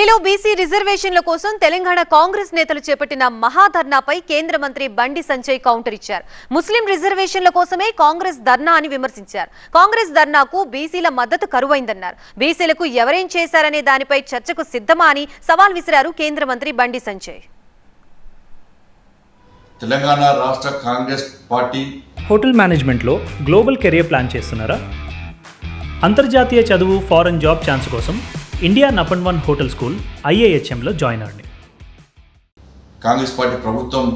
ఏపీలో బీసీ రిజర్వేషన్ల కోసం తెలంగాణ కాంగ్రెస్ నేతలు చేపట్టిన మహాధర్నాపై కేంద్ర మంత్రి బండి సంజయ్ కౌంటర్ ఇచ్చారు. ముస్లిం రిజర్వేషన్ల కోసమే కాంగ్రెస్ ధర్నా అని విమర్శించారు. కాంగ్రెస్ ధర్నాకు బీసీల మద్దతు కరువైందన్నారు. బీసీలకు ఎవరేం చేశారనే దానిపై చర్చకు సిద్ధమా అని సవాల్ విసిరారు కేంద్ర మంత్రి బండి సంజయ్. తెలంగాణ రాష్ట్ర కాంగ్రెస్ పార్టీ హోటల్ మేనేజ్మెంట్లో గ్లోబల్ కెరియర్ ప్లాన్ చేస్తున్నారా? అంతర్జాతీయ చదువు ఫారెన్ జాబ్ ఛాన్స్ కోసం ఇండియా నంబర్ 1 హోటల్ స్కూల్ IIHMలో జాయిన్ అవ్వండి. కాంగ్రెస్ పార్టీ ప్రభుత్వం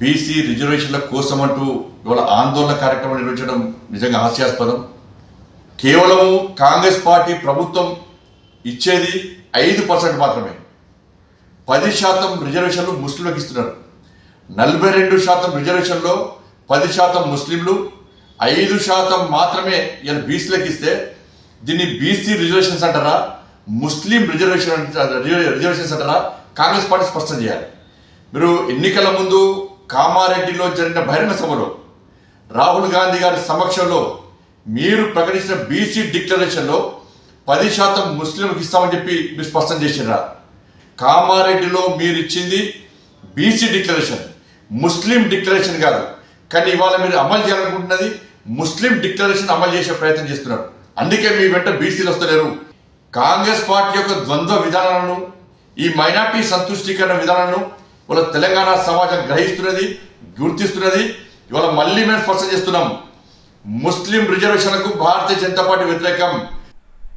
బీసీ రిజర్వేషన్ల కోసం అంటూ ఇవాళ ఆందోళన కార్యక్రమం నిర్వహించడం నిజంగా హాస్యాస్పదం. కేవలము కాంగ్రెస్ పార్టీ ప్రభుత్వం ఇచ్చేది 5% మాత్రమే. 10% రిజర్వేషన్లు ముస్లింలకు ఇస్తున్నారు. 42% రిజర్వేషన్లో 10% ముస్లింలు, 5% మాత్రమే ఇలా బీసీలకు ఇస్తే దీన్ని బీసీ రిజర్వేషన్స్ అంటారా, ముస్లిం రిజర్వేషన్స్ అంటారా? కాంగ్రెస్ పార్టీ స్పష్టం చేయాలి. మీరు ఎన్నికల ముందు కామారెడ్డిలో జరిగిన బహిరంగ సభలో రాహుల్ గాంధీ గారి సమక్షంలో మీరు ప్రకటించిన బీసీ డిక్లరేషన్లో 10% ముస్లింలకు ఇస్తామని చెప్పి మీరు స్పష్టం చేసినారా? కామారెడ్డిలో మీరు ఇచ్చింది బీసీ డిక్లరేషన్, ముస్లిం డిక్లరేషన్ కాదు. కానీ ఇవాళ మీరు అమలు చేయాలనుకుంటున్నది ముస్లిం డిక్లరేషన్ అమలు చేసే ప్రయత్నం చేస్తున్నారు. అందుకే మీ వెంట బీసీలు వస్తలేరు. కాంగ్రెస్ పార్టీ యొక్క ద్వంద్వ విధానాలను, ఈ మైనార్టీ సంతుష్టీకరణ విధానాలను ఇవాళ తెలంగాణ సమాజం గ్రహిస్తున్నది, గుర్తిస్తున్నది. ఇవాళ మళ్ళీ మేము స్పష్టం చేస్తున్నాం, ముస్లిం రిజర్వేషన్లకు భారతీయ జనతా పార్టీ వ్యతిరేకం.